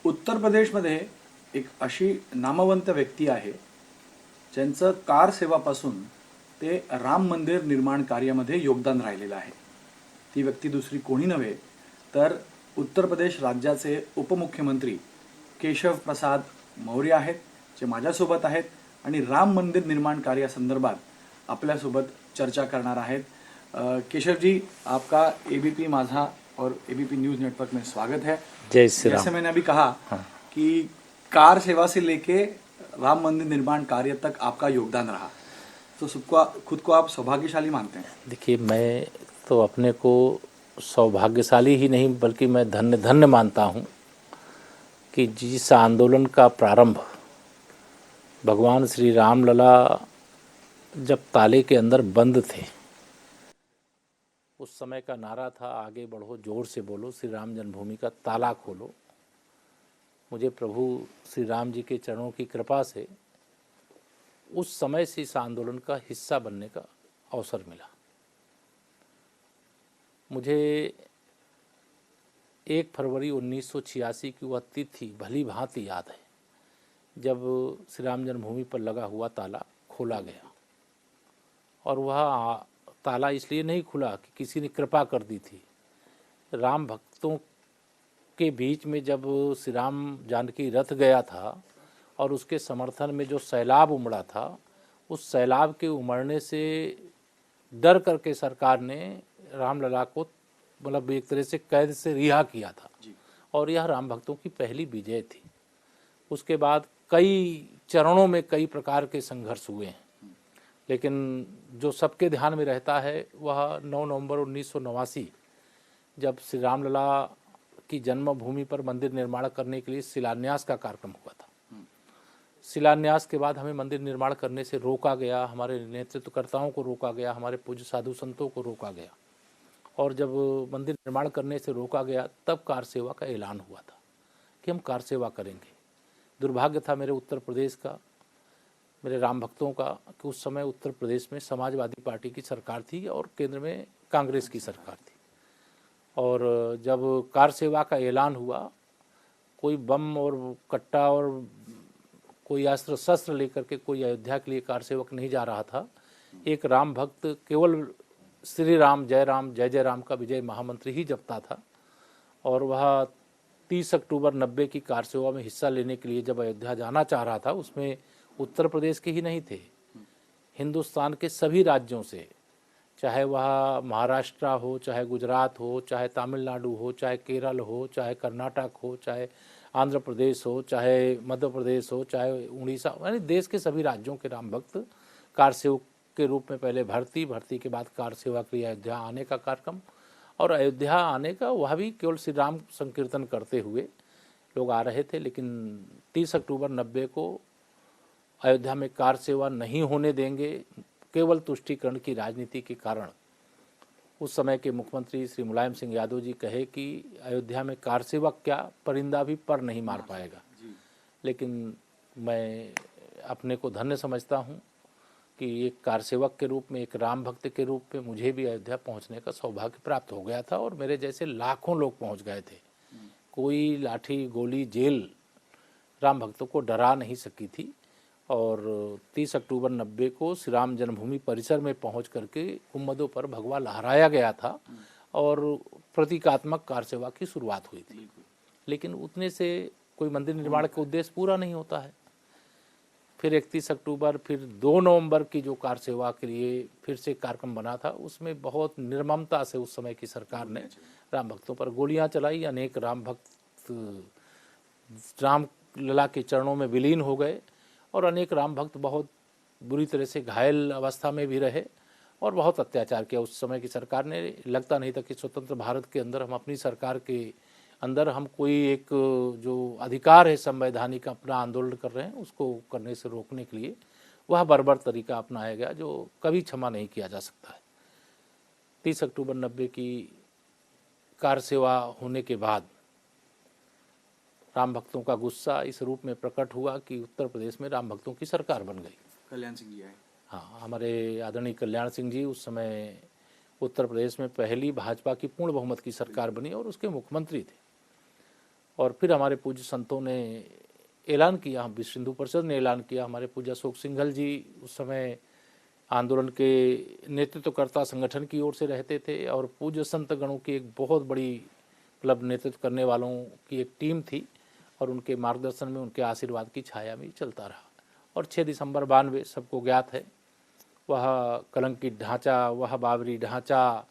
उत्तर प्रदेशमध्ये एक अशी नामवंत व्यक्ती आहे ज्यांचं कार सेवापासून ते राम मंदिर निर्माण कार्यामध्ये योगदान राहिलेलं आहे. ती व्यक्ती दुसरी कोणी नव्हे तर उत्तर प्रदेश राज्याचे उपमुख्यमंत्री केशव प्रसाद मौर्य आहेत, जे माझ्यासोबत आहेत आणि राम मंदिर निर्माण कार्यासंदर्भात आपल्यासोबत चर्चा करणार आहेत. केशव जी, आपका एबीपी माझा और एबीपी न्यूज़ नेटवर्क में स्वागत है. जय श्री राम। जैसे मैंने अभी कहा कि कार सेवा से लेके राम मंदिर निर्माण कार्य तक आपका योगदान रहा, तो सबको खुद को आप सौभाग्यशाली मानते हैं? देखिए, मैं तो अपने को सौभाग्यशाली ही नहीं बल्कि मैं धन्य धन्य मानता हूँ कि जिस आंदोलन का प्रारंभ भगवान श्री राम लला जब ताले के अंदर बंद थे, उस समय का नारा था आगे बढ़ो जोर से बोलो, श्री राम जन्मभूमि का ताला खोलो। मुझे प्रभु श्री राम जी के चरणों की कृपा से उस समय से इस आंदोलन का हिस्सा बनने का अवसर मिला। मुझे 1 फरवरी 1986 की वह तिथि भली भांति याद है, जब श्री राम जन्मभूमि पर लगा हुआ ताला खोला गया। और वह ताला इसलिए नहीं खुला कि किसी ने कृपा कर दी थी। राम भक्तों के बीच में जब श्री राम जानकी रथ गया था और उसके समर्थन में जो सैलाब उमड़ा था, उस सैलाब के उमड़ने से डर करके सरकार ने रामलला को मतलब एक तरह से कैद से रिहा किया था। और यह राम भक्तों की पहली विजय थी। उसके बाद कई चरणों में कई प्रकार के संघर्ष हुए हैं, लेकिन जो सबके ध्यान में रहता है वह 9 नवंबर 1989 जब श्री रामलला की जन्मभूमि पर मंदिर निर्माण करने के लिए शिलान्यास का कार्यक्रम हुआ था। शिलान्यास के बाद हमें मंदिर निर्माण करने से रोका गया, हमारे नेतृत्वकर्ताओं को रोका गया, हमारे पूज्य साधु संतों को रोका गया। और जब मंदिर निर्माण करने से रोका गया तब कार सेवा का ऐलान हुआ था कि हम कार सेवा करेंगे। दुर्भाग्य था मेरे उत्तर प्रदेश का, मेरे राम भक्तों का, कि उस समय उत्तर प्रदेश में समाजवादी पार्टी की सरकार थी और केंद्र में कांग्रेस की सरकार थी। और जब कार सेवा का ऐलान हुआ, कोई बम और कट्टा और कोई अस्त्र शस्त्र लेकर के कोई अयोध्या के लिए कार सेवक नहीं जा रहा था। एक राम भक्त केवल श्री राम जय जय राम का विजय महामंत्र ही जपता था। और वह 30 अक्टूबर 90 की कार सेवा में हिस्सा लेने के लिए जब अयोध्या जाना चाह रहा था, उसमें उत्तर प्रदेश के ही नहीं थे, हिंदुस्तान के सभी राज्यों से, चाहे वह महाराष्ट्र हो, चाहे गुजरात हो, चाहे तमिलनाडु हो, चाहे केरल हो, चाहे कर्नाटक हो, चाहे आंध्र प्रदेश हो, चाहे मध्य प्रदेश हो, चाहे उड़ीसा, यानी देश के सभी राज्यों के राम भक्त कार सेवक के रूप में पहले भर्ती के बाद कार सेवा के लिए अयोध्या आने का कार्यक्रम। और अयोध्या आने का वह भी केवल श्री राम संकीर्तन करते हुए लोग आ रहे थे। लेकिन 30 अक्टूबर 90 को अयोध्या में कार सेवा नहीं होने देंगे, केवल तुष्टीकरण की राजनीति के कारण उस समय के मुख्यमंत्री श्री मुलायम सिंह यादव जी कहे कि अयोध्या में कार सेवक क्या, परिंदा भी पर नहीं मार पाएगा। लेकिन मैं अपने को धन्य समझता हूँ कि एक कार सेवक के रूप में, एक राम भक्त के रूप में मुझे भी अयोध्या पहुँचने का सौभाग्य प्राप्त हो गया था। और मेरे जैसे लाखों लोग पहुँच गए थे। कोई लाठी गोली जेल राम भक्तों को डरा नहीं सकी थी। और 30 अक्टूबर 90 को श्री राम जन्मभूमि परिसर में पहुंच करके गुम्बदों पर भगवा लहराया गया था और प्रतीकात्मक कार सेवा की शुरुआत हुई थी। लेकिन उतने से कोई मंदिर निर्माण का उद्देश्य पूरा नहीं होता है। फिर 31 अक्टूबर, फिर 2 नवंबर की जो कार सेवा के लिए फिर से कार्यक्रम बना था, उसमें बहुत निर्ममता से उस समय की सरकार ने राम भक्तों पर गोलियां चलाई। अनेक राम भक्त राम लला के चरणों में विलीन हो गए और अनेक राम भक्त बहुत बुरी तरह से घायल अवस्था में भी रहे और बहुत अत्याचार किया उस समय की सरकार ने। लगता नहीं था कि स्वतंत्र भारत के अंदर हम अपनी सरकार के अंदर हम कोई एक जो अधिकार है संवैधानिक अपना आंदोलन कर रहे हैं, उसको करने से रोकने के लिए वह बर्बर तरीका अपनाया गया जो कभी क्षमा नहीं किया जा सकता है। 30 अक्टूबर 90 की कार सेवा होने के बाद राम भक्तों का गुस्सा इस रूप में प्रकट हुआ कि उत्तर प्रदेश में राम भक्तों की सरकार बन गई। कल्याण सिंह जी आए। हाँ, हमारे आदरणीय कल्याण सिंह जी उस समय उत्तर प्रदेश में पहली भाजपा की पूर्ण बहुमत की सरकार बनी और उसके मुख्यमंत्री थे। और फिर हमारे पूज्य संतों ने ऐलान किया, विश्व हिंदू परिषद ने ऐलान किया, हमारे पूज्य अशोक सिंघल जी उस समय आंदोलन के नेतृत्वकर्ता संगठन की ओर से रहते थे और पूज्य संत गणों की एक बहुत बड़ी मतलब नेतृत्व करने वालों की एक टीम थी और उनके मार्गदर्शन में, उनके आशीर्वाद की छाया में चलता रहा। और 6 दिसंबर 92 सबको ज्ञात है, वह कलंकित ढांचा, वह बाबरी ढांचा,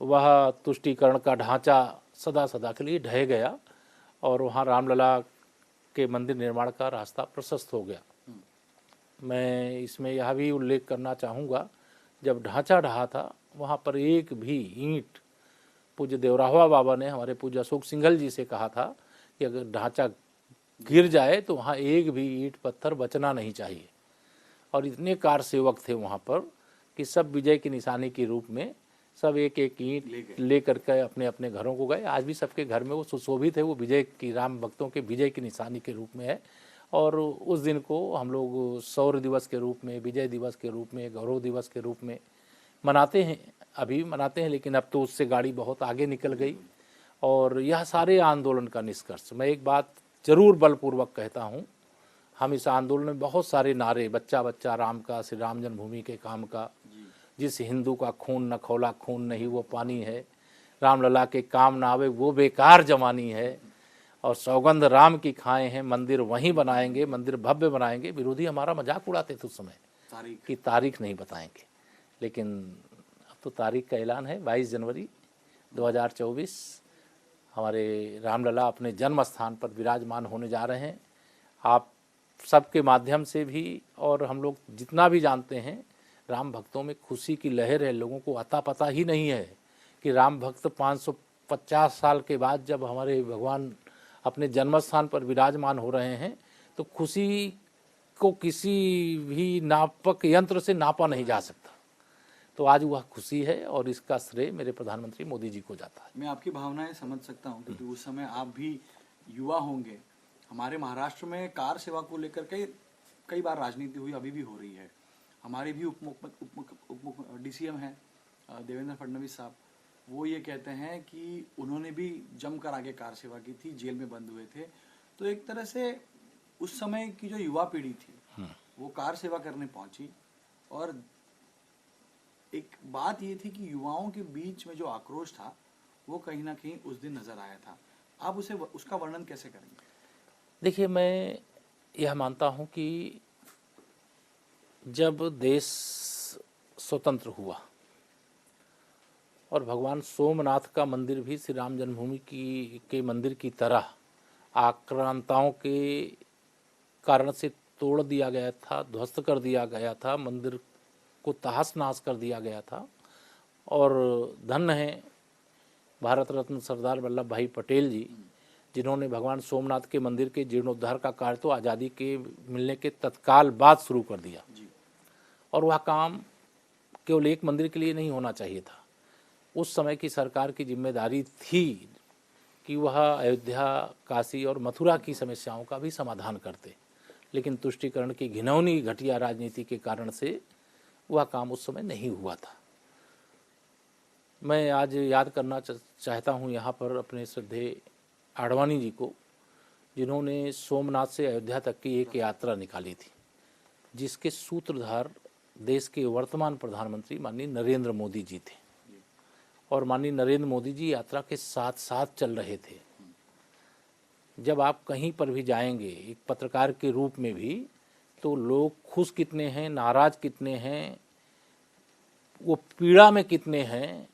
वह तुष्टीकरण का ढांचा सदा सदा के लिए ढह गया और वहाँ रामलला के मंदिर निर्माण का रास्ता प्रशस्त हो गया। मैं इसमें यह भी उल्लेख करना चाहूँगा, जब ढांचा ढहा था वहाँ पर एक भी ईंट, पूज्य देवराहवा बाबा ने हमारे पूज्य अशोक सिंघल जी से कहा था कि अगर ढांचा गिर जाए तो वहाँ एक भी ईंट पत्थर बचना नहीं चाहिए। और इतने कार सेवक थे वहाँ पर कि सब विजय की निशानी के रूप में सब एक एक ईंट लेकर के अपने अपने घरों को गए। आज भी सबके घर में वो सुशोभित है, वो विजय की, राम भक्तों के विजय की निशानी के रूप में है। और उस दिन को हम लोग शौर्य दिवस के रूप में, विजय दिवस के रूप में, गौरव दिवस के रूप में मनाते हैं, अभी भी मनाते हैं, लेकिन अब तो उससे गाड़ी बहुत आगे निकल गई। और यह सारे आंदोलन का निष्कर्ष, मैं एक बात जरूर बलपूर्वक कहता हूँ, हम इस आंदोलन में बहुत सारे नारे, बच्चा बच्चा राम का, श्री राम जन्मभूमि के काम का, जिस हिंदू का खून न खौला खून नहीं वो पानी है, रामलला के काम ना आवे वो बेकार जवानी है, और सौगंध राम की खाए हैं, मंदिर वहीं बनाएंगे, मंदिर भव्य बनाएंगे। विरोधी हमारा मजाक उड़ाते थे उस समय कि तारीख नहीं बताएंगे, लेकिन अब तो तारीख का ऐलान है, 22 जनवरी 2024 हमारे रामलला अपने जन्म स्थान पर विराजमान होने जा रहे हैं। आप सबके माध्यम से भी और हम लोग जितना भी जानते हैं, राम भक्तों में खुशी की लहर है। लोगों को अता पता ही नहीं है कि राम भक्त 550 साल के बाद जब हमारे भगवान अपने जन्म स्थान पर विराजमान हो रहे हैं तो खुशी को किसी भी नापक यंत्र से नापा नहीं जा सकता। तो आज वह खुशी है और इसका श्रेय मेरे प्रधानमंत्री मोदी जी को जाता है। मैं आपकी भावनाएं समझ सकता हूं, क्योंकि उस समय आप भी युवा होंगे। हमारे महाराष्ट्र में कार सेवा को लेकर कई बार राजनीति हुई, अभी भी हो रही है। हमारे भी उप डीसीएम हैं देवेंद्र फडणवीस साहब, वो ये कहते हैं कि उन्होंने भी जमकर आगे कार सेवा की थी, जेल में बंद हुए थे। तो एक तरह से उस समय की जो युवा पीढ़ी थी वो कार सेवा करने पहुंची, और एक बात ये थी कि युवाओं के बीच में जो आक्रोश था वो कहीं ना कहीं उस दिन नजर आया था। आप उसका वर्णन कैसे करेंगे? देखिए, मैं यह मानता हूं कि जब देश स्वतंत्र हुआ और भगवान सोमनाथ का मंदिर भी श्री राम जन्मभूमि के मंदिर की तरह आक्रांताओं के कारण से तोड़ दिया गया था, ध्वस्त कर दिया गया था, मंदिर को तहस नहस कर दिया गया था। और धन्य है भारत रत्न सरदार वल्लभ भाई पटेल जी, जिन्होंने भगवान सोमनाथ के मंदिर के जीर्णोद्धार का कार्य तो आज़ादी के मिलने के तत्काल बाद शुरू कर दिया। और वह काम केवल एक मंदिर के लिए नहीं होना चाहिए था। उस समय की सरकार की जिम्मेदारी थी कि वह अयोध्या, काशी और मथुरा की समस्याओं का भी समाधान करते, लेकिन तुष्टीकरण की घिनौनी घटिया राजनीति के कारण से वह काम उस समय नहीं हुआ था। मैं आज याद करना चाहता हूँ यहाँ पर अपने श्रद्धेय आडवाणी जी को, जिन्होंने सोमनाथ से अयोध्या तक की एक यात्रा निकाली थी, जिसके सूत्रधार देश के वर्तमान प्रधानमंत्री माननीय नरेंद्र मोदी जी थे। और माननीय नरेंद्र मोदी जी यात्रा के साथ साथ चल रहे थे। जब आप कहीं पर भी जाएंगे एक पत्रकार के रूप में भी, तो लोग खुश कितने हैं, नाराज कितने हैं, वो पीड़ा में कितने हैं,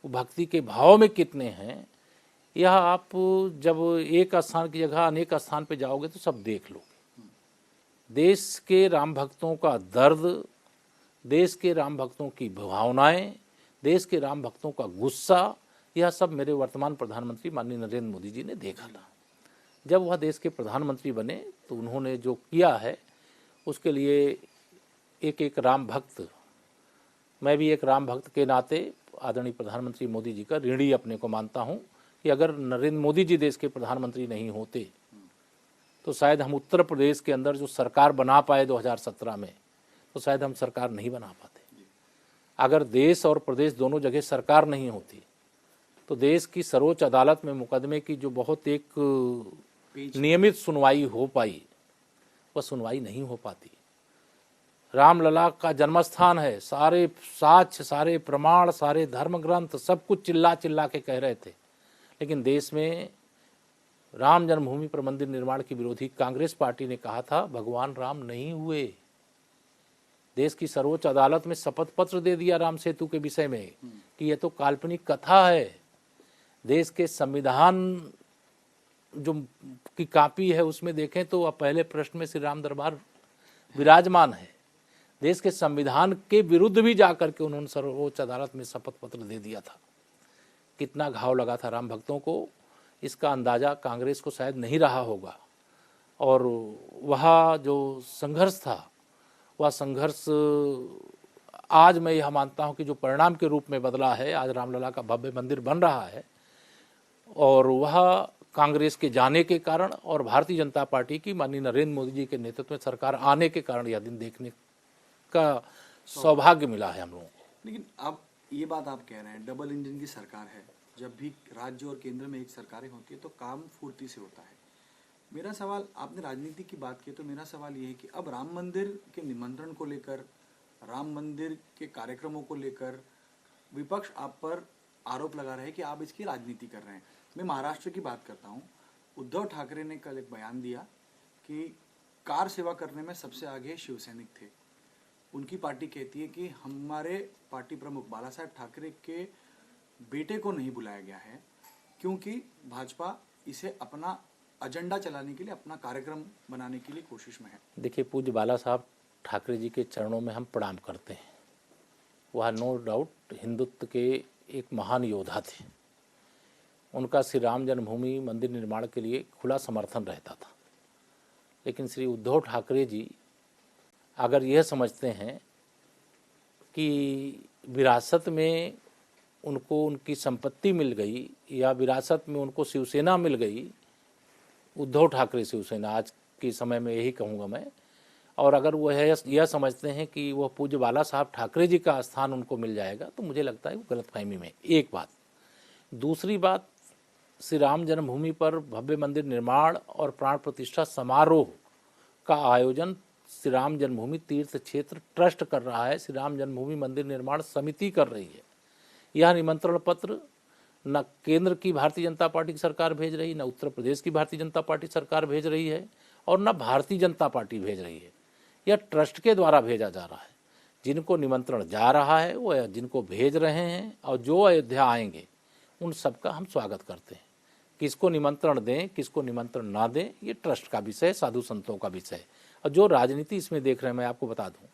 वो भक्ति के भाव में कितने हैं, यह आप जब एक स्थान की जगह अनेक स्थान पे जाओगे तो सब देख लोगे। देश के राम भक्तों का दर्द, देश के राम भक्तों की भावनाएं, देश के राम भक्तों का गुस्सा, यह सब मेरे वर्तमान प्रधानमंत्री माननीय नरेंद्र मोदी जी ने देखा था। जब वह देश के प्रधानमंत्री बने तो उन्होंने जो किया है उसके लिए एक एक राम भक्त, मैं भी एक राम भक्त के नाते आदरणीय प्रधानमंत्री मोदी जी का ऋणी अपने को मानता हूं कि अगर नरेंद्र मोदी जी देश के प्रधानमंत्री नहीं होते तो शायद हम उत्तर प्रदेश के अंदर जो सरकार बना पाए 2017 में, तो शायद हम सरकार नहीं बना पाते। अगर देश और प्रदेश दोनों जगह सरकार नहीं होती तो देश की सर्वोच्च अदालत में मुकदमे की जो बहुत एक नियमित सुनवाई हो पाई, वह सुनवाई नहीं हो पाती। रामलला का जन्मस्थान है, सारे साक्ष्य, सारे प्रमाण, सारे धर्म ग्रंथ सब कुछ चिल्ला चिल्ला के कह रहे थे, लेकिन देश में राम जन्मभूमि पर मंदिर निर्माण की विरोधी कांग्रेस पार्टी ने कहा था भगवान राम नहीं हुए। देश की सर्वोच्च अदालत में शपथ पत्र दे दिया राम सेतु के विषय में कि यह तो काल्पनिक कथा है। देश के संविधान जो की कॉपी है उसमें देखें तो अब पहले प्रश्न में श्री राम दरबार विराजमान है। देश के संविधान के विरुद्ध भी जाकर के उन्होंने सर्वोच्च अदालत में शपथ पत्र दे दिया था। कितना घाव लगा था राम भक्तों को, इसका अंदाज़ा कांग्रेस को शायद नहीं रहा होगा। और वह जो संघर्ष था, वह संघर्ष आज मैं यह मानता हूं कि जो परिणाम के रूप में बदला है, आज रामलला का भव्य मंदिर बन रहा है, और वह कांग्रेस के जाने के कारण और भारतीय जनता पार्टी की माननीय नरेंद्र मोदी जी के नेतृत्व में सरकार आने के कारण यह दिन देखने का सौभाग्य मिला है हम लोगों को। लेकिन अब ये बात आप कह रहे हैं, डबल इंजन की सरकार है, जब भी राज्य और केंद्र में एक सरकारें होती है तो काम फुर्ती से होता है। मेरा सवाल, आपने राजनीति की बात की, तो मेरा सवाल ये है कि अब राम मंदिर के निमंत्रण को लेकर, राम मंदिर के कार्यक्रमों को लेकर विपक्ष आप पर आरोप लगा रहे हैं कि आप इसकी राजनीति कर रहे हैं। मैं महाराष्ट्र की बात करता हूँ। उद्धव ठाकरे ने कल एक बयान दिया कि कार सेवा करने में सबसे आगे शिवसैनिक थे। उनकी पार्टी कहती है कि हमारे पार्टी प्रमुख बाला साहेब ठाकरे के बेटे को नहीं बुलाया गया है क्योंकि भाजपा इसे अपना एजेंडा चलाने के लिए, अपना कार्यक्रम बनाने के लिए कोशिश में है। देखिए, पूज्य बाला साहब ठाकरे जी के चरणों में हम प्रणाम करते हैं। वह नो डाउट हिंदुत्व के एक महान योद्धा थे। उनका श्री राम जन्मभूमि मंदिर निर्माण के लिए खुला समर्थन रहता था। लेकिन श्री उद्धव ठाकरे जी अगर यह समझते हैं कि विरासत में उनको उनकी संपत्ति मिल गई या विरासत में उनको शिवसेना मिल गई, उद्धव ठाकरे शिवसेना आज के समय में यही कहूँगा मैं, और अगर वह यह समझते हैं कि वह पूज्य बाला साहब ठाकरे जी का स्थान उनको मिल जाएगा, तो मुझे लगता है वो गलतफहमी में। एक बात। दूसरी बात, श्री राम जन्मभूमि पर भव्य मंदिर निर्माण और प्राण प्रतिष्ठा समारोह का आयोजन श्री राम जन्मभूमि तीर्थ क्षेत्र ट्रस्ट कर रहा है, श्री राम जन्मभूमि मंदिर निर्माण समिति कर रही है। यह निमंत्रण पत्र न केंद्र की भारतीय जनता पार्टी की सरकार भेज रही, न उत्तर प्रदेश की भारतीय जनता पार्टी सरकार भेज रही है, और न भारतीय जनता पार्टी भेज रही है। यह ट्रस्ट के द्वारा भेजा जा रहा है। जिनको निमंत्रण जा रहा है वो जिनको भेज रहे हैं, और जो अयोध्या आएंगे उन सबका हम स्वागत करते हैं। किसको निमंत्रण दें, किसको निमंत्रण ना दें, ये ट्रस्ट का विषय है, साधु संतों का विषय है। और जो राजनीति इसमें देख रहे हैं, मैं आपको बता दूं,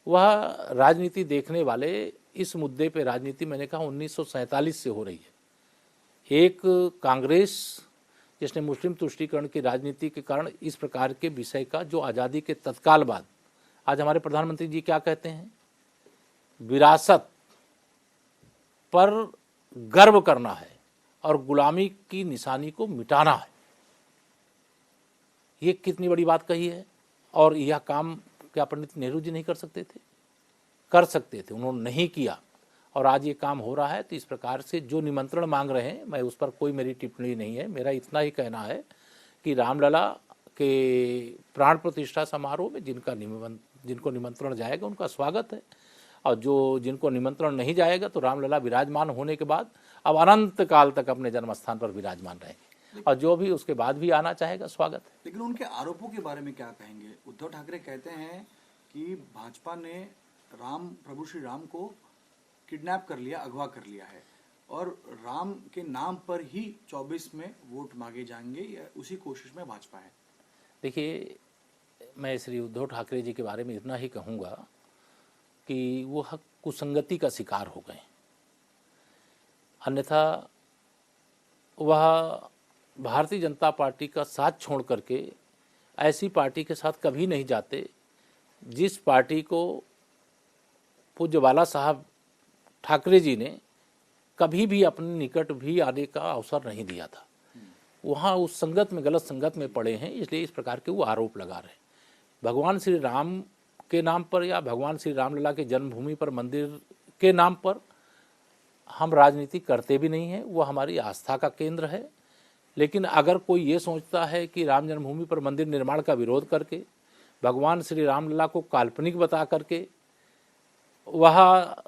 वह राजनीति देखने वाले इस मुद्दे पे राजनीति मैंने कहा 1947 से हो रही है। एक कांग्रेस जिसने मुस्लिम तुष्टीकरण की राजनीति के कारण इस प्रकार के विषय का जो आज़ादी के तत्काल बाद, आज हमारे प्रधानमंत्री जी क्या कहते हैं, विरासत पर गर्व करना है और गुलामी की निशानी को मिटाना है। ये कितनी बड़ी बात कही है। और यह काम क्या पंडित नेहरू जी नहीं कर सकते थे? कर सकते थे, उन्होंने नहीं किया, और आज ये काम हो रहा है। तो इस प्रकार से जो निमंत्रण मांग रहे हैं, मैं उस पर कोई मेरी टिप्पणी नहीं है। मेरा इतना ही कहना है कि रामलला के प्राण प्रतिष्ठा समारोह में जिनको निमंत्रण जाएगा उनका स्वागत है, और जिनको निमंत्रण नहीं जाएगा तो रामलला विराजमान होने के बाद अब अनंत काल तक अपने जन्मस्थान पर विराजमान रहेंगे, और जो भी उसके बाद भी आना चाहेगा स्वागत है। लेकिन उनके आरोपों के बारे में क्या कहेंगे? उद्धव ठाकरे कहते हैं कि भाजपा ने प्रभु श्री राम को किडनैप कर लिया, अगवा कर लिया है, और राम के नाम पर ही 24 में वोट मांगे जाएंगे, या उसी कोशिश में भाजपा है। देखिए, मैं श्री उद्धव ठाकरे जी के बारे में इतना ही कहूँगा कि वो कुसंगति का शिकार हो गए, अन्यथा वह भारतीय जनता पार्टी का साथ छोड़ करके ऐसी पार्टी के साथ कभी नहीं जाते जिस पार्टी को पूज्य बाला साहब ठाकरे जी ने कभी भी अपने निकट भी आने का अवसर नहीं दिया था। वहाँ उस संगत में, गलत संगत में पड़े हैं, इसलिए इस प्रकार के वो आरोप लगा रहे हैं। भगवान श्री राम के नाम पर या भगवान श्री रामलला के जन्मभूमि पर मंदिर के नाम पर हम राजनीति करते भी नहीं हैं, वो हमारी आस्था का केंद्र है। लेकिन अगर कोई ये सोचता है कि राम जन्मभूमि पर मंदिर निर्माण का विरोध करके, भगवान श्री रामलला को काल्पनिक बता करके वह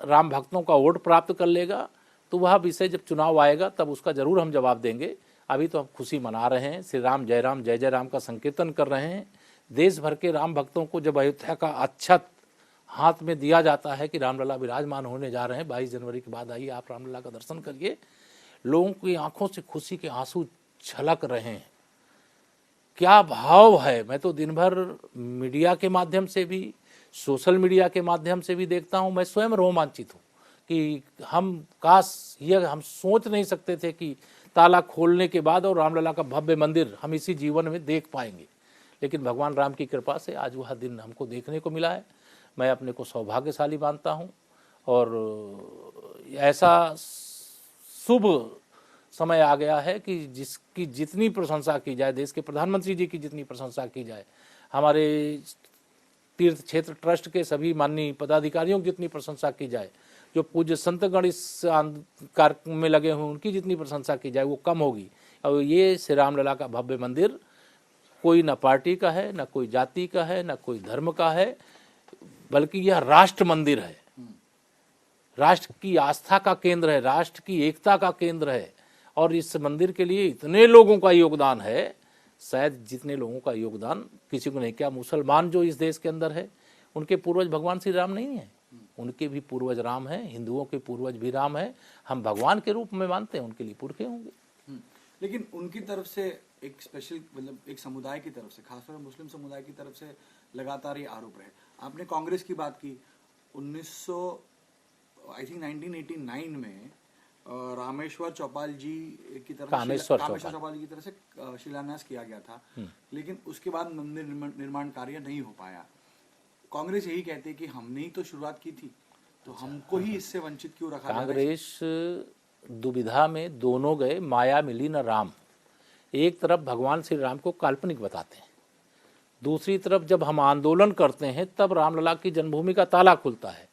राम भक्तों का वोट प्राप्त कर लेगा, तो वह विषय जब चुनाव आएगा तब उसका जरूर हम जवाब देंगे। अभी तो हम खुशी मना रहे हैं, श्री राम जय जय राम का संकीर्तन कर रहे हैं। देश भर के राम भक्तों को जब अयोध्या का अक्षत हाथ में दिया जाता है कि रामलला विराजमान होने जा रहे हैं, 22 जनवरी के बाद आइए आप रामलला का दर्शन करिए, लोगों की आंखों से खुशी के आंसू छलक रहे हैं। क्या भाव है। मैं तो दिन भर मीडिया के माध्यम से भी, सोशल मीडिया के माध्यम से भी देखता हूं, मैं स्वयं रोमांचित हूं कि हम सोच नहीं सकते थे कि ताला खोलने के बाद और रामलला का भव्य मंदिर हम इसी जीवन में देख पाएंगे। लेकिन भगवान राम की कृपा से आज वह दिन हमको देखने को मिला है। मैं अपने को सौभाग्यशाली मानता हूं और ऐसा शुभ समय आ गया है कि जिसकी जितनी प्रशंसा की जाए, देश के प्रधानमंत्री जी की जितनी प्रशंसा की जाए, हमारे तीर्थ क्षेत्र ट्रस्ट के सभी माननीय पदाधिकारियों की जितनी प्रशंसा की जाए, जो पूज्य संतगण इस कार्य में लगे हुए उनकी जितनी प्रशंसा की जाए वो कम होगी। और ये श्री रामलला का भव्य मंदिर कोई न पार्टी का है, न कोई जाति का है, न कोई धर्म का है, बल्कि यह राष्ट्र मंदिर है, राष्ट्र की आस्था का केंद्र है, राष्ट्र की एकता का केंद्र है। और इस मंदिर के लिए इतने लोगों का योगदान है, शायद जितने लोगों का योगदान किसी को नहीं। क्या मुसलमान जो इस देश के अंदर है उनके पूर्वज भगवान श्री राम नहीं है? उनके भी पूर्वज राम हैं, हिंदुओं के पूर्वज भी राम हैं। हम भगवान के रूप में मानते हैं, उनके लिए पुरखे होंगे। लेकिन उनकी तरफ से एक स्पेशल, मतलब एक समुदाय की तरफ से, खासतौर पर मुस्लिम समुदाय की तरफ से लगातार ये आरोप रहे। आपने कांग्रेस की बात की, 1989 में रामेश्वर चौपाल जी की तरफ कामेश्वर चौपाल जी की तरफ से शिलान्यास किया गया था, लेकिन उसके बाद मंदिर निर्माण कार्य नहीं हो पाया। कांग्रेस यही कहती है कि हमने ही तो शुरुआत की थी, तो हमको ही इससे वंचित क्यों रखा? कांग्रेस दुविधा में दोनों गए, माया मिली न राम। एक तरफ भगवान श्री राम को काल्पनिक बताते हैं, दूसरी तरफ जब हम आंदोलन करते हैं तब रामलला की जन्मभूमि का ताला खुलता है।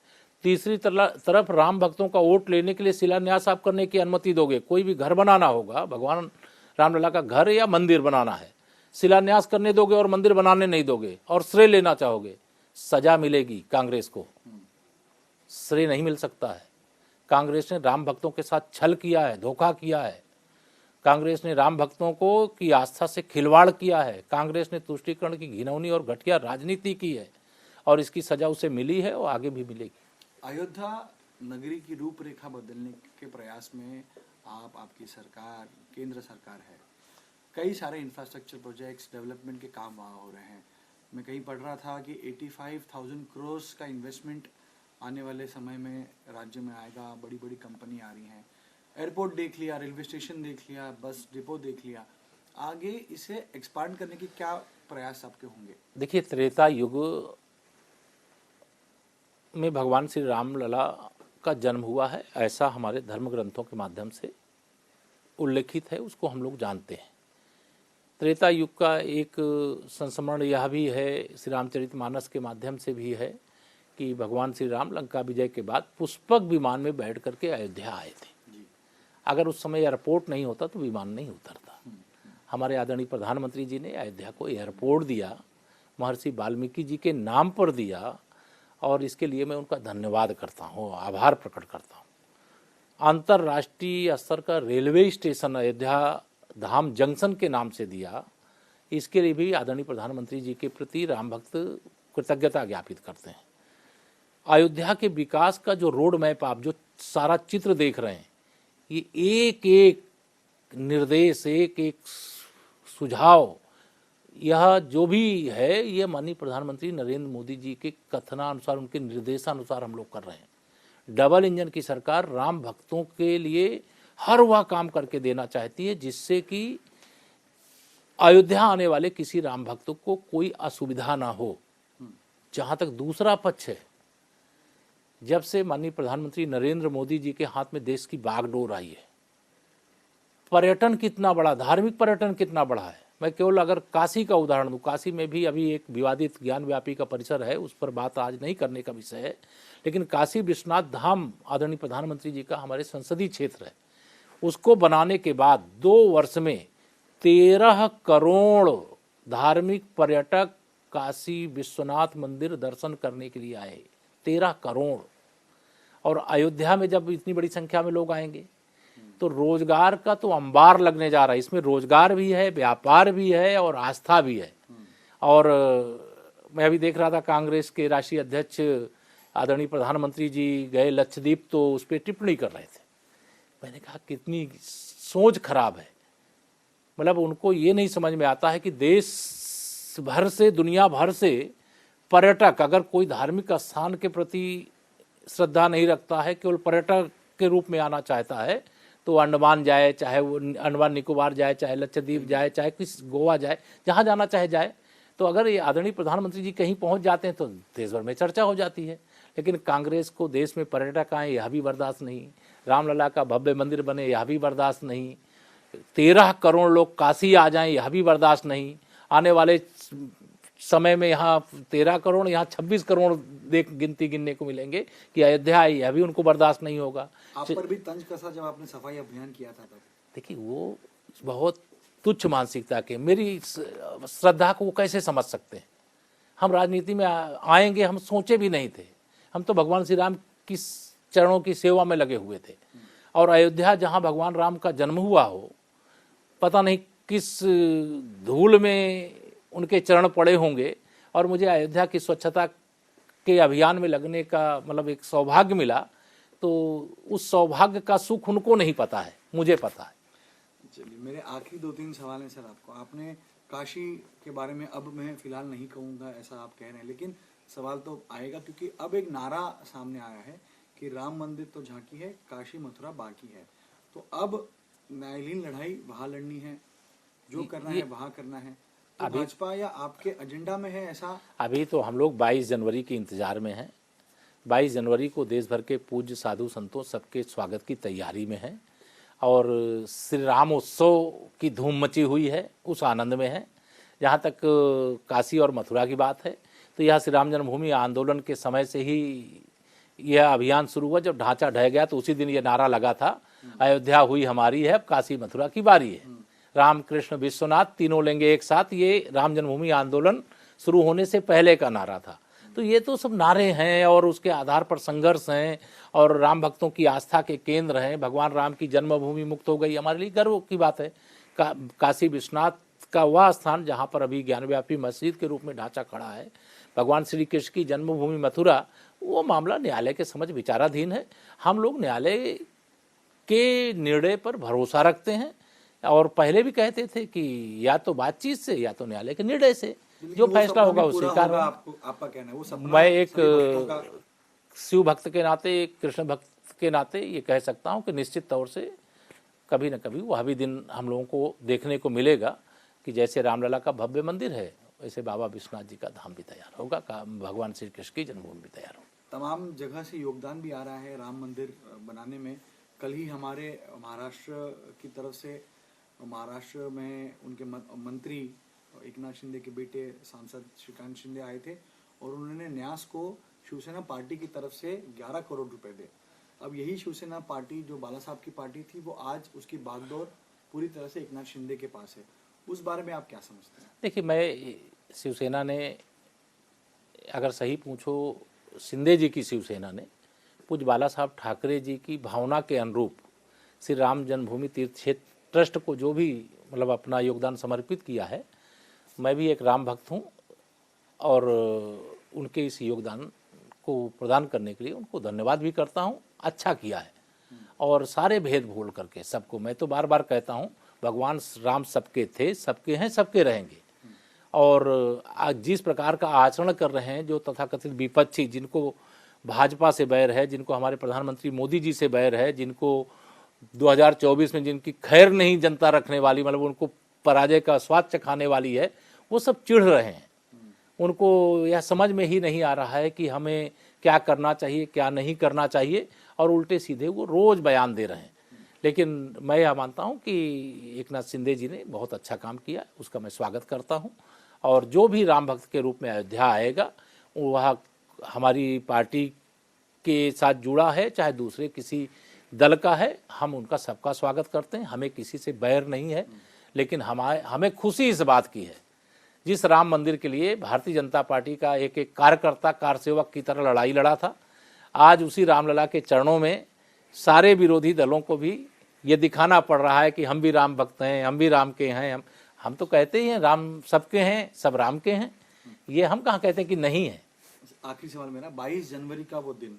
तीसरी तरफ राम भक्तों का वोट लेने के लिए शिलान्यास आप करने की अनुमति दोगे। कोई भी घर बनाना होगा, भगवान रामलला का घर या मंदिर बनाना है, शिलान्यास करने दोगे और मंदिर बनाने नहीं दोगे और श्रेय लेना चाहोगे, सजा मिलेगी। कांग्रेस को श्रेय नहीं मिल सकता है। कांग्रेस ने राम भक्तों के साथ छल किया है, धोखा किया है। कांग्रेस ने राम भक्तों को की आस्था से खिलवाड़ किया है। कांग्रेस ने तुष्टीकरण की घिनौनी और घटिया राजनीति की है और इसकी सजा उसे मिली है और आगे भी मिलेगी। अयोध्या नगरी की रूपरेखा बदलने के प्रयास में आपकी सरकार, केंद्र सरकार है। कई सारे इंफ्रास्ट्रक्चर प्रोजेक्ट्स, डेवलपमेंट के काम वहाँ हो रहे हैं। मैं कहीं पढ़ रहा था कि 85,000 करोड़ का इन्वेस्टमेंट आने वाले समय में राज्य में आएगा। बड़ी बड़ी कंपनी आ रही हैं। एयरपोर्ट देख लिया, रेलवे स्टेशन देख लिया, बस डिपो देख लिया। आगे इसे एक्सपांड करने के क्या प्रयास आपके होंगे? देखिए, त्रेता युग में भगवान श्री रामलला का जन्म हुआ है, ऐसा हमारे धर्म ग्रंथों के माध्यम से उल्लेखित है, उसको हम लोग जानते हैं। त्रेता युग का एक संस्मरण यह भी है, श्री रामचरितमानस के माध्यम से भी है, कि भगवान श्री राम लंका विजय के बाद पुष्पक विमान में बैठ करके अयोध्या आए थे। अगर उस समय एयरपोर्ट नहीं होता तो विमान नहीं उतरता। हमारे आदरणीय प्रधानमंत्री जी ने अयोध्या को एयरपोर्ट दिया, महर्षि वाल्मीकि जी के नाम पर दिया, और इसके लिए मैं उनका धन्यवाद करता हूँ, आभार प्रकट करता हूँ। अंतर्राष्ट्रीय स्तर का रेलवे स्टेशन अयोध्या धाम जंक्शन के नाम से दिया, इसके लिए भी आदरणीय प्रधानमंत्री जी के प्रति राम भक्त कृतज्ञता ज्ञापित करते हैं। अयोध्या के विकास का जो रोड मैप, आप जो सारा चित्र देख रहे हैं, ये एक एक निर्देश, एक एक सुझाव, यह जो भी है, ये माननीय प्रधानमंत्री नरेंद्र मोदी जी के कथनानुसार, उनके निर्देशानुसार हम लोग कर रहे हैं। डबल इंजन की सरकार राम भक्तों के लिए हर वह काम करके देना चाहती है जिससे कि अयोध्या आने वाले किसी राम भक्त को कोई असुविधा ना हो। जहां तक दूसरा पक्ष है, जब से माननीय प्रधानमंत्री नरेंद्र मोदी जी के हाथ में देश की बागडोर आई है, पर्यटन कितना बड़ा, धार्मिक पर्यटन कितना बड़ा है। मैं केवल अगर काशी का उदाहरण दूँ, काशी में भी अभी एक विवादित ज्ञान व्यापी का परिसर है, उस पर बात आज नहीं करने का विषय है, लेकिन काशी विश्वनाथ धाम आदरणीय प्रधानमंत्री जी का हमारे संसदीय क्षेत्र है। उसको बनाने के बाद 2 वर्ष में 13 करोड़ धार्मिक पर्यटक काशी विश्वनाथ मंदिर दर्शन करने के लिए आए। 13 करोड़। और अयोध्या में जब इतनी बड़ी संख्या में लोग आएंगे तो रोजगार का तो अंबार लगने जा रहा है। इसमें रोजगार भी है, व्यापार भी है और आस्था भी है। और मैं अभी देख रहा था कांग्रेस के राष्ट्रीय अध्यक्ष आदरणीय प्रधानमंत्री जी गए लक्षद्वीप, तो उस पर टिप्पणी कर रहे थे। मैंने कहा कितनी सोच खराब है। मतलब उनको ये नहीं समझ में आता है कि देश भर से, दुनिया भर से पर्यटक अगर कोई धार्मिक स्थान के प्रति श्रद्धा नहीं रखता है, केवल पर्यटक के रूप में आना चाहता है, तो अंडमान जाए, चाहे वो अंडमान निकोबार जाए, चाहे लक्षद्वीप जाए, चाहे किस गोवा जाए, जहाँ जाना चाहे जाए। तो अगर ये आदरणीय प्रधानमंत्री जी कहीं पहुँच जाते हैं तो देश भर में चर्चा हो जाती है। लेकिन कांग्रेस को देश में पर्यटक आए यह भी बर्दाश्त नहीं, रामलला का भव्य मंदिर बने यह भी बर्दाश्त नहीं, 13 करोड़ लोग काशी आ जाएं यह भी बर्दाश्त नहीं। आने वाले समय में यहाँ 13 करोड़, यहाँ 26 करोड़ गिनती गिनने को मिलेंगे कि अयोध्या आई, यह भी उनको बर्दाश्त नहीं होगा। आप पर भी तंज कसा जब आपने सफाई अभियान किया था तब? देखिए वो बहुत तुच्छ मानसिकता के, मेरी श्रद्धा को वो कैसे समझ सकते हैं। हम राजनीति में आएंगे हम सोचे भी नहीं थे। हम तो भगवान श्री राम की चरणों की सेवा में लगे हुए थे। और अयोध्या जहाँ भगवान राम का जन्म हुआ हो, पता नहीं किस धूल में उनके चरण पड़े होंगे। और मुझे अयोध्या की स्वच्छता के अभियान में लगने का मतलब एक सौभाग्य मिला, तो उस सौभाग्य का सुख उनको नहीं पता है, मुझे पता है। चलिए, मेरे आखिरी 2-3 सवाल हैं सर आपको। आपने काशी के बारे में अब मैं फिलहाल नहीं कहूँगा ऐसा आप कह रहे हैं, लेकिन सवाल तो आएगा क्योंकि अब एक नारा सामने आया है कि राम मंदिर तो झांकी है, काशी मथुरा बाकी है। तो अब न्यायालयीन लड़ाई वहां लड़नी है, जो करना है वहां करना है। तो भाजपा या आपके एजेंडा में है ऐसा? अभी तो हम लोग 22 जनवरी के इंतजार में हैं। 22 जनवरी को देश भर के पूज्य साधु संतों सबके स्वागत की तैयारी में है और श्री रामोत्सव की धूम मची हुई है, उस आनंद में है। जहाँ तक काशी और मथुरा की बात है तो यह श्री राम जन्मभूमि आंदोलन के समय से ही यह अभियान शुरू हुआ। जब ढांचा ढह गया तो उसी दिन ये नारा लगा था, अयोध्या हुई हमारी है, अब काशी मथुरा की बारी है। राम कृष्ण विश्वनाथ तीनों लेंगे एक साथ, ये राम जन्मभूमि आंदोलन शुरू होने से पहले का नारा था। तो ये तो सब नारे हैं और उसके आधार पर संघर्ष हैं और राम भक्तों की आस्था के केंद्र हैं। भगवान राम की जन्मभूमि मुक्त हो गई, हमारे लिए गर्व की बात है। काशी विश्वनाथ का वह स्थान जहाँ पर अभी ज्ञानव्यापी मस्जिद के रूप में ढांचा खड़ा है, भगवान श्री कृष्ण की जन्मभूमि मथुरा, वो मामला न्यायालय के समझ विचाराधीन है। हम लोग न्यायालय के निर्णय पर भरोसा रखते हैं और पहले भी कहते थे कि या तो बातचीत से या तो न्यायालय के निर्णय से जो फैसला होगा वो स्वीकार होगा। आपका कहना है वो सपना? मैं एक शिव भक्त के नाते, एक कृष्ण भक्त के नाते ये कह सकता हूँ कि निश्चित तौर से कभी न कभी वह भी दिन हम लोगों को देखने को मिलेगा कि जैसे रामलला का भव्य मंदिर है वैसे बाबा विश्वनाथ जी का धाम भी तैयार होगा, भगवान श्री कृष्ण की जन्मभूमि भी तैयार होगा। तमाम जगह से योगदान भी आ रहा है राम मंदिर बनाने में। कल ही हमारे महाराष्ट्र की तरफ से, महाराष्ट्र में उनके मंत्री एकनाथ शिंदे के बेटे सांसद श्रीकांत शिंदे आए थे और उन्होंने न्यास को शिवसेना पार्टी की तरफ से 11 करोड़ रुपए दे। अब यही शिवसेना पार्टी जो बाला साहब की पार्टी थी वो आज उसकी बागडोर पूरी तरह से एकनाथ शिंदे के पास है। उस बारे में आप क्या समझते हैं? देखिए, मैं शिवसेना ने, अगर सही पूछो, शिंदे जी की शिवसेना ने पूज्य बाला साहब ठाकरे जी की भावना के अनुरूप श्री राम जन्मभूमि तीर्थ क्षेत्र ट्रस्ट को जो भी मतलब अपना योगदान समर्पित किया है। मैं भी एक राम भक्त हूँ और उनके इस योगदान को प्रदान करने के लिए उनको धन्यवाद भी करता हूँ। अच्छा किया है और सारे भेद भूल करके सबको, मैं तो बार बार कहता हूँ भगवान राम सबके थे, सबके हैं, सबके रहेंगे। और आज जिस प्रकार का आचरण कर रहे हैं जो तथाकथित विपक्षी, जिनको भाजपा से बैर है, जिनको हमारे प्रधानमंत्री मोदी जी से बैर है, जिनको 2024 में जिनकी खैर नहीं जनता रखने वाली, मतलब उनको पराजय का स्वाद चखाने वाली है, वो सब चिढ़ रहे हैं। उनको यह समझ में ही नहीं आ रहा है कि हमें क्या करना चाहिए, क्या नहीं करना चाहिए, और उल्टे सीधे वो रोज बयान दे रहे हैं। लेकिन मैं यह मानता हूं कि एकनाथ शिंदे जी ने बहुत अच्छा काम किया, उसका मैं स्वागत करता हूं। और जो भी राम भक्त के रूप में अयोध्या आएगा वह हमारी पार्टी के साथ जुड़ा है चाहे दूसरे किसी दल का है, हम उनका सबका स्वागत करते हैं, हमें किसी से बैर नहीं है। लेकिन हमें खुशी इस बात की है, जिस राम मंदिर के लिए भारतीय जनता पार्टी का एक एक कार्यकर्ता कारसेवक की तरह लड़ाई लड़ा था, आज उसी रामलला के चरणों में सारे विरोधी दलों को भी ये दिखाना पड़ रहा है कि हम भी राम भक्त हैं, हम भी राम के हैं। हम तो कहते ही हैं राम सबके हैं, सब राम के हैं, ये हम कहाँ कहते हैं कि नहीं है। आखिरी सवाल मेरा, 22 जनवरी का वो दिन,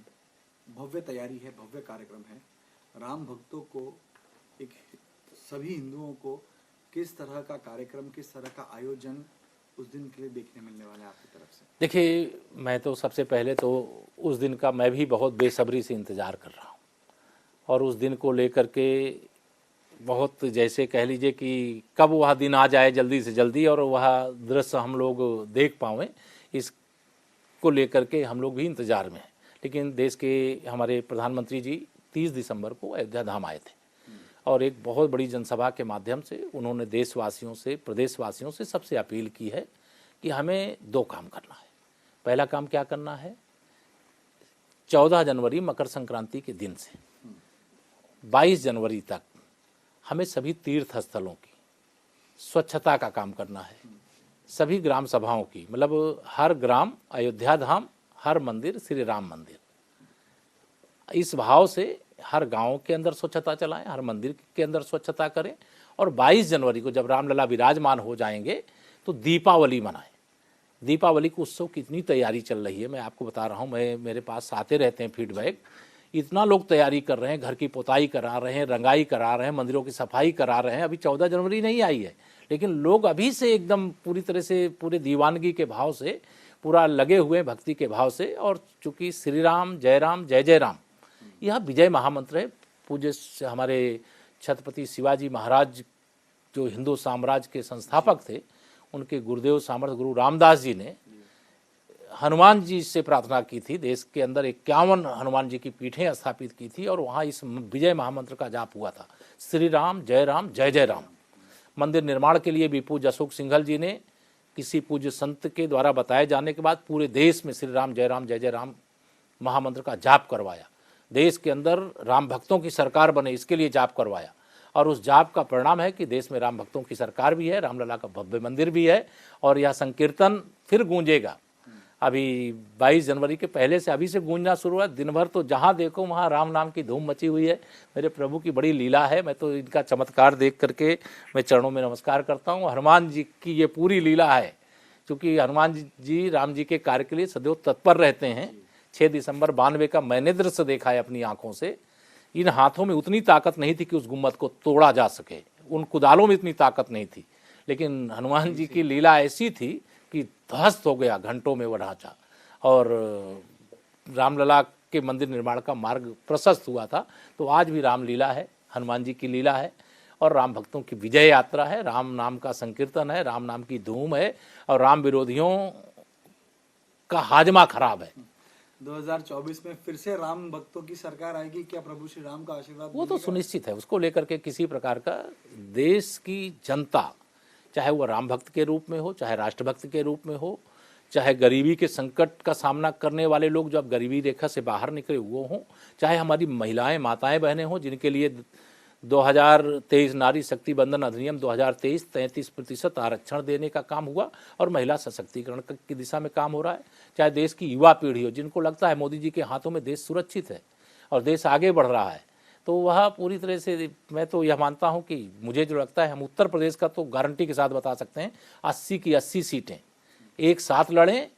भव्य तैयारी है, भव्य कार्यक्रम है, राम भक्तों को, एक सभी हिंदुओं को किस तरह का कार्यक्रम, किस तरह का आयोजन उस दिन के लिए देखने मिलने वाला है आपकी तरफ से? देखिए, मैं तो सबसे पहले तो उस दिन का मैं भी बहुत बेसब्री से इंतज़ार कर रहा हूँ और उस दिन को लेकर के बहुत, जैसे कह लीजिए कि कब वह दिन आ जाए जल्दी से जल्दी और वह दृश्य हम लोग देख पाएँ, इसको लेकर के हम लोग भी इंतज़ार में हैं। लेकिन देश के हमारे प्रधानमंत्री जी 30 दिसंबर को अयोध्या धाम आए थे और एक बहुत बड़ी जनसभा के माध्यम से उन्होंने देशवासियों से, प्रदेशवासियों से सबसे अपील की है कि हमें 2 काम करना है। पहला काम क्या करना है, 14 जनवरी मकर संक्रांति के दिन से 22 जनवरी तक हमें सभी तीर्थ स्थलों की स्वच्छता का काम करना है, सभी ग्राम सभाओं की, मतलब हर ग्राम अयोध्या धाम, हर मंदिर श्री राम मंदिर, इस भाव से हर गांव के अंदर स्वच्छता चलाएं, हर मंदिर के अंदर स्वच्छता करें। और 22 जनवरी को जब रामलला विराजमान हो जाएंगे तो दीपावली मनाएं। दीपावली के उत्सव की इतनी तैयारी चल रही है, मैं आपको बता रहा हूँ, मेरे पास आते रहते हैं फीडबैक, इतना लोग तैयारी कर रहे हैं, घर की पुताई करा रहे हैं, रंगाई करा रहे हैं, मंदिरों की सफाई करा रहे हैं। अभी 14 जनवरी नहीं आई है, लेकिन लोग अभी से एकदम पूरी तरह से पूरे दीवानगी के भाव से पूरा लगे हुए भक्ति के भाव से। और चूँकि श्री राम जय जय राम यह विजय महामंत्र है। पूज्य हमारे छत्रपति शिवाजी महाराज जो हिंदू साम्राज्य के संस्थापक थे, उनके गुरुदेव सामर्थ गुरु रामदास जी ने हनुमान जी से प्रार्थना की थी, देश के अंदर 51 हनुमान जी की पीठें स्थापित की थी और वहाँ इस विजय महामंत्र का जाप हुआ था, श्री राम जय जय राम। मंदिर निर्माण के लिए भी पूज्य अशोक सिंघल जी ने किसी पूज्य संत के द्वारा बताए जाने के बाद पूरे देश में श्री राम जय राम महामंत्र का जाप करवाया, देश के अंदर राम भक्तों की सरकार बने इसके लिए जाप करवाया। और उस जाप का परिणाम है कि देश में राम भक्तों की सरकार भी है, रामलला का भव्य मंदिर भी है और यह संकीर्तन फिर गूंजेगा। अभी 22 जनवरी के पहले से अभी से गूंजना शुरू हुआ, दिन भर तो जहाँ देखो वहाँ राम नाम की धूम मची हुई है। मेरे प्रभु की बड़ी लीला है, मैं तो इनका चमत्कार देख करके मैं चरणों में नमस्कार करता हूँ। हनुमान जी की ये पूरी लीला है, क्योंकि हनुमान जी राम जी के कार्य के लिए सदैव तत्पर रहते हैं। 6 दिसंबर 92 का मैंने दृश्य देखा है अपनी आंखों से। इन हाथों में उतनी ताकत नहीं थी कि उस गुम्मद को तोड़ा जा सके, उन कुदालों में इतनी ताकत नहीं थी, लेकिन हनुमान जी की लीला ऐसी थी कि ध्वस्त हो गया घंटों में वह ढांचा और रामलला के मंदिर निर्माण का मार्ग प्रशस्त हुआ था। तो आज भी रामलीला है, हनुमान जी की लीला है और राम भक्तों की विजय यात्रा है, राम नाम का संकीर्तन है, राम नाम की धूम है और राम विरोधियों का हाजमा खराब है। 2024 में फिर से राम भक्तों की सरकार आएगी, क्या प्रभु श्री राम का आशीर्वाद वो तो मिलेगा? सुनिश्चित है, उसको लेकर के किसी प्रकार का देश की जनता, चाहे वो राम भक्त के रूप में हो, चाहे राष्ट्रभक्त के रूप में हो, चाहे गरीबी के संकट का सामना करने वाले लोग जो अब गरीबी रेखा से बाहर निकले वो हों, चाहे हमारी महिलाएं माताएं बहनें हों, जिनके लिए 2023 नारी शक्ति बंधन अधिनियम 2023 33% आरक्षण देने का काम हुआ और महिला सशक्तिकरण की दिशा में काम हो रहा है, चाहे देश की युवा पीढ़ी हो जिनको लगता है मोदी जी के हाथों में देश सुरक्षित है और देश आगे बढ़ रहा है, तो वह पूरी तरह से, मैं तो यह मानता हूं कि मुझे जो लगता है हम उत्तर प्रदेश का तो गारंटी के साथ बता सकते हैं 80 की 80 सीटें एक साथ लड़ें,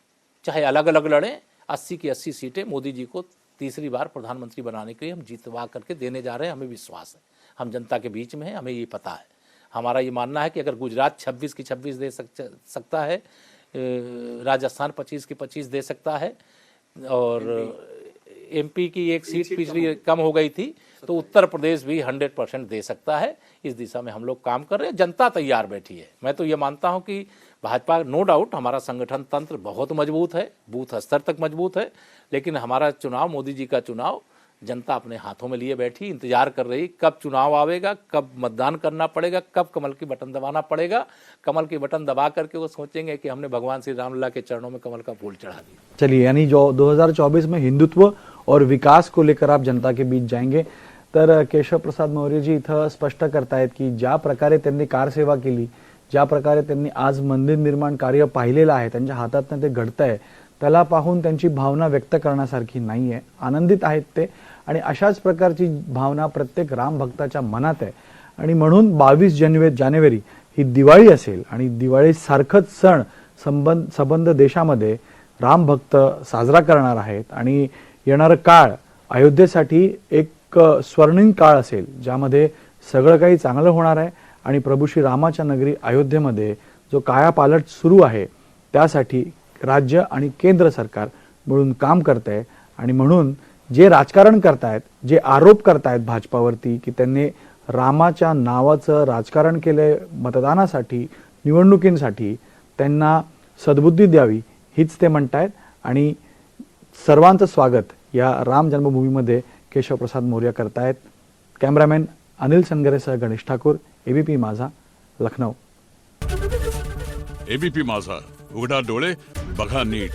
चाहे अलग अलग लड़ें, 80 की 80 सीटें मोदी जी को तीसरी बार प्रधानमंत्री बनाने के लिए हम जीतवा करके देने जा रहे हैं। हमें विश्वास है, हम जनता के बीच में हैं, हमें ये पता है। हमारा ये मानना है कि अगर गुजरात 26 की 26 दे सकता है, राजस्थान 25 की 25 दे सकता है और एमपी की एक सीट पिछली कम हो गई थी, तो उत्तर प्रदेश भी 100% दे सकता है। इस दिशा में हम लोग काम कर रहे हैं, जनता तैयार बैठी है। मैं तो ये मानता हूं कि भाजपा, नो डाउट हमारा संगठन तंत्र बहुत मजबूत है, बूथ स्तर तक मजबूत है, लेकिन हमारा चुनाव, मोदी जी का चुनाव जनता अपने हाथों में लिए बैठी, इंतजार कर रही कब चुनाव आवेगा, कब मतदान करना पड़ेगा, कब कमल की बटन दबाना पड़ेगा। कमल की बटन दबा करके वो सोचेंगे कि हमने भगवान श्री रामलला के चरणों में कमल का फूल चढ़ा दिया। चलिए, यानी जो 2024 में हिंदुत्व और विकास को लेकर आप जनता के बीच जाएंगे. तर केशव प्रसाद मौर्य जी इथं स्पष्ट करतायत की ज्या प्रकारे त्यांनी कारसेवा केली, ज्या प्रकारे त्यांनी आज मंदिर निर्माण कार्य पाहिलेलं आहे, त्यांच्या हातातनं ते घडतंय, त्याला पाहून त्यांची भावना व्यक्त करण्यासारखी नाहीये. आनंदित आहेत ते आणि अशाच प्रकारची भावना प्रत्येक राम भक्ताच्या मनात आहे. आणि म्हणून 22 जानेवारी ही दिवाळी असेल आणि दिवाळी सारखंच सण संबंध देशामध्ये राम भक्त साजरा करणार आहेत. आणि येणारा काळ अयोध्येसाठी एक स्वर्णिम काळ असेल, ज्यामध्ये सगळं काही चांगलं होणार आहे. आणि प्रभू श्री रामाच्या नगरी अयोध्येमध्ये जो कायापालट सुरू आहे, त्यासाठी राज्य आणि केंद्र सरकार मिळून काम करत आहे. आणि म्हणून जे राजकारण करतायत, जे आरोप करतायत भाजपावरती की त्यांनी रामाच्या नावाचं राजकारण केलंय मतदानासाठी, निवडणुकींसाठी, त्यांना सद्बुद्धी द्यावी हीच ते म्हणतायत. आणि सर्वांचं स्वागत या राम जन्मभूमीमध्ये केशव प्रसाद मौर्य करतायत. कॅमेरामॅन अनिल संगरेसह गणेश ठाकूर, एबीपी माझा, लखनौ. एबीपी माझा, उघडा डोळे बघा नीट.